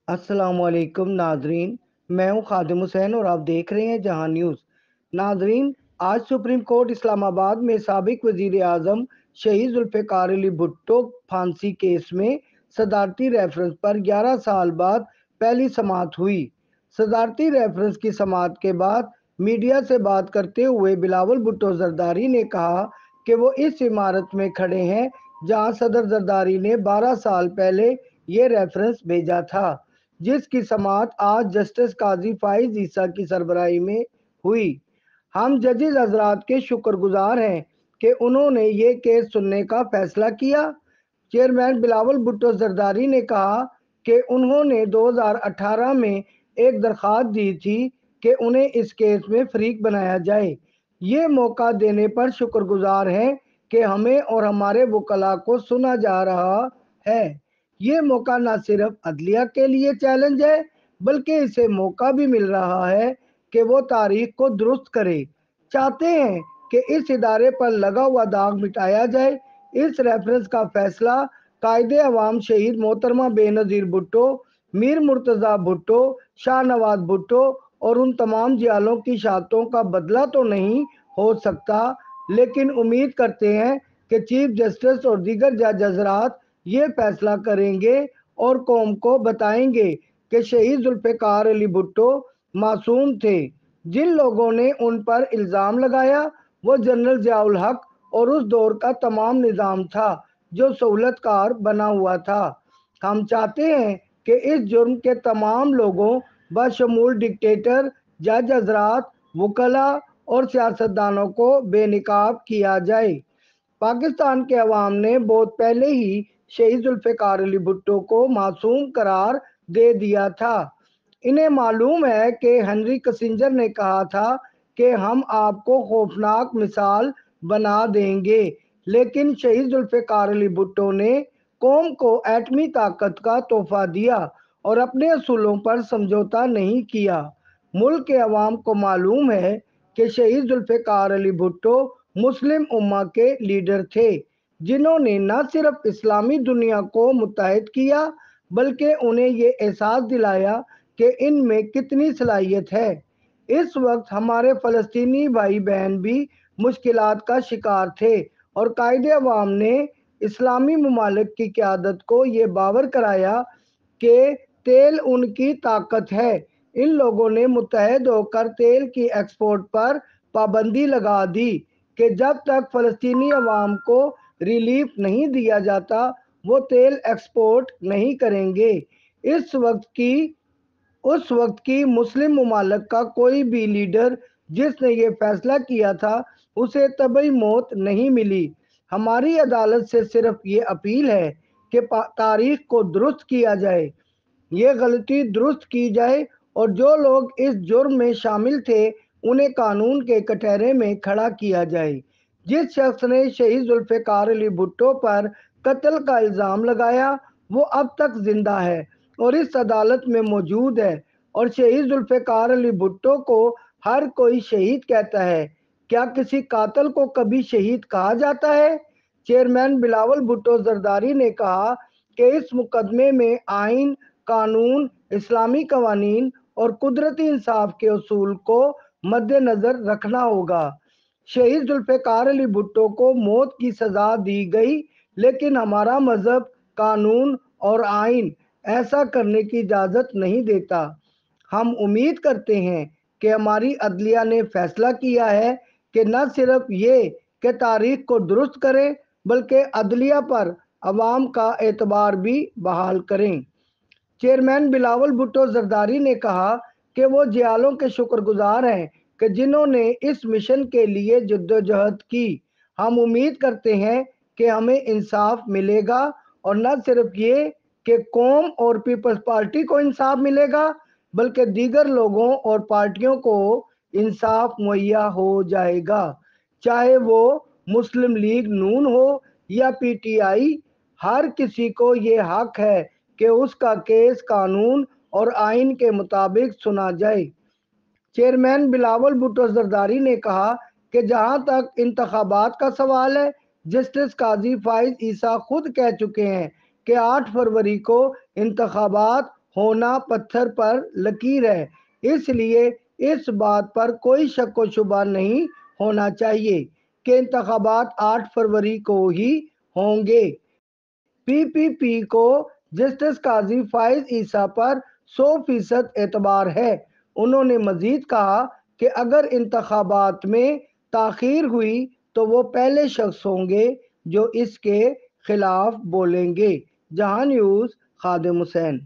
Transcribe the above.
अस्सलाम वालेकुम नाजरीन, मैं हूं खादिम हुसैन और आप देख रहे हैं जहां न्यूज़। नाजरीन, आज सुप्रीम कोर्ट इस्लामाबाद में साबिक वजीर आजम शहीद जुल्फ़िकार अली भुट्टो फांसी केस में सदारती रेफरेंस पर 11 साल बाद पहली समाअत हुई। सदारती रेफरेंस की समाअत के बाद मीडिया से बात करते हुए बिलावल भुट्टो जरदारी ने कहा कि वो इस इमारत में खड़े हैं जहां सदर जरदारी ने 12 साल पहले ये रेफरेंस भेजा था, जिसकी समाअत आज जस्टिस काजी फाइज ईसा की सरबराही में हुई। हम जजेस हजरात के शुक्रगुजार हैं कि उन्होंने ये केस सुनने का फैसला किया। चेयरमैन बिलावल भुट्टो जरदारी ने कहा कि उन्होंने 2018 में एक दरख्वास्त दी थी कि उन्हें इस केस में फरीक बनाया जाए। ये मौका देने पर शुक्रगुजार हैं कि हमें और हमारे वकला को सुना जा रहा है। ये मौका न सिर्फ अदलिया के लिए चैलेंज है, बल्कि इसे मौका भी मिल रहा है कि वो तारीख को दुरुस्त करे। चाहते हैं कि इस इदारे पर लगा हुआ दाग मिटाया जाए। इस रेफरेंस का फैसला कायदे अवाम शहीद मोहतरमा बेनज़ीर भुट्टो, मीर मुर्तज़ा भुट्टो, शाहनवाज भुट्टो और उन तमाम जियालों की शहादतों का बदला तो नहीं हो सकता, लेकिन उम्मीद करते हैं कि चीफ जस्टिस और दीगर जज हज़रात ये फैसला करेंगे और कौम को बताएंगे कि शहीद जुल्फ़िकार अली भुट्टो मासूम थे। जिन लोगों ने उन पर इल्ज़ाम लगाया वो जनरल ज़ियाउल हक और उस दौर का तमाम निज़ाम था जो सहूलतकार बना हुआ था। हम चाहते हैं कि इस जुर्म के तमाम लोगों बशमूल डिक्टेटर, जज हजरात, वकला और सियासतदानों को बेनकाब किया जाए। पाकिस्तान के अवाम ने बहुत पहले ही शहीद जुल्फ़िकार अली भुट्टो को मासूम करार दे दिया था। इन्हें मालूम है कि हेनरी किसिंजर ने कहा था कि हम आपको खौफनाक मिसाल बना देंगे, लेकिन शहीद जुल्फ़िकार अली भुट्टो ने कौम को एटमी ताकत का तोहफा दिया और अपने असूलों पर समझौता नहीं किया। मुल्क के अवाम को मालूम है कि शहीद जुल्फ़िकार अली भुट्टो मुस्लिम उम्मा के लीडर थे, जिन्होंने न सिर्फ इस्लामी दुनिया को मुत्तहद किया, बल्कि उन्हें ये एहसास दिलाया कि इनमें कितनी सलाहियत है। इस वक्त हमारे फ़लस्तीनी भाई बहन भी मुश्किलात का शिकार थे और कायदे अवाम ने इस्लामी ममालिक की क़यादत को ये बावर कराया कि तेल उनकी ताकत है। इन लोगों ने मुत्तहद होकर तेल की एक्सपोर्ट पर पाबंदी लगा दी कि जब तक फ़लस्तीनी अवाम को रिलीफ नहीं दिया जाता वो तेल एक्सपोर्ट नहीं करेंगे। उस वक्त की मुस्लिम ममालिक का कोई भी लीडर जिसने ये फैसला किया था उसे तबई मौत नहीं मिली। हमारी अदालत से सिर्फ ये अपील है कि तारीख को दुरुस्त किया जाए, ये गलती दुरुस्त की जाए और जो लोग इस जुर्म में शामिल थे उन्हें कानून के कटहरे में खड़ा किया जाए। जिस शख्स ने शहीद जुल्फ़िकार अली भुट्टो पर कत्ल का इल्ज़ाम लगाया वो अब तक जिंदा है और इस अदालत में मौजूद है और शहीद जुल्फ़िकार अली भुट्टो को हर कोई शहीद कहता है। क्या किसी कातिल को कभी शहीद कहा जाता है? चेयरमैन बिलावल भुट्टो जरदारी ने कहा कि इस मुकदमे में आइन, कानून, इस्लामी कवानीन और कुदरती इंसाफ के उसूल को मद्देनज़र रखना होगा। शहीद जुल्फ़िकार अली भुट्टो को मौत की सज़ा दी गई, लेकिन हमारा मज़हब, कानून और आइन ऐसा करने की इजाज़त नहीं देता। हम उम्मीद करते हैं कि हमारी अदलिया ने फैसला किया है कि न सिर्फ ये कि तारीख को दुरुस्त करें, बल्कि अदलिया पर अवाम का एतबार भी बहाल करें। चेयरमैन बिलावल भुट्टो जरदारी ने कहा कि वो जियालों के शुक्रगुजार हैं कि जिन्होंने इस मिशन के लिए जद्दोजहद की। हम उम्मीद करते हैं कि हमें इंसाफ मिलेगा और न सिर्फ ये कि कौम और पीपल्स पार्टी को इंसाफ मिलेगा, बल्कि दीगर लोगों और पार्टियों को इंसाफ मुहैया हो जाएगा, चाहे वो मुस्लिम लीग नून हो या पीटीआई। हर किसी को ये हक है कि उसका केस कानून और आइन के मुताबिक सुना जाए। चेयरमैन बिलावल भुट्टो जरदारी ने कहा कि जहां तक इंतखाबात का सवाल है, जस्टिस काजी फाइज ईसा खुद कह चुके हैं कि 8 फरवरी को इंतखाबात ہونا پتھر پر لکیر ہے، اس لیے اس بات پر کوئی شک و شبہ نہیں ہونا چاہیے کہ انتخابات 8 فروری کو ہی ہوں گے۔ پی پی کو جسٹس قاضی فائز عیسیٰ پر 100% اعتبار ہے۔ انہوں نے مزید کہا کہ اگر انتخابات میں تاخیر ہوئی تو وہ پہلے شخص ہوں گے جو اس کے خلاف بولیں گے۔ جہاں نیوز، خادم حسین۔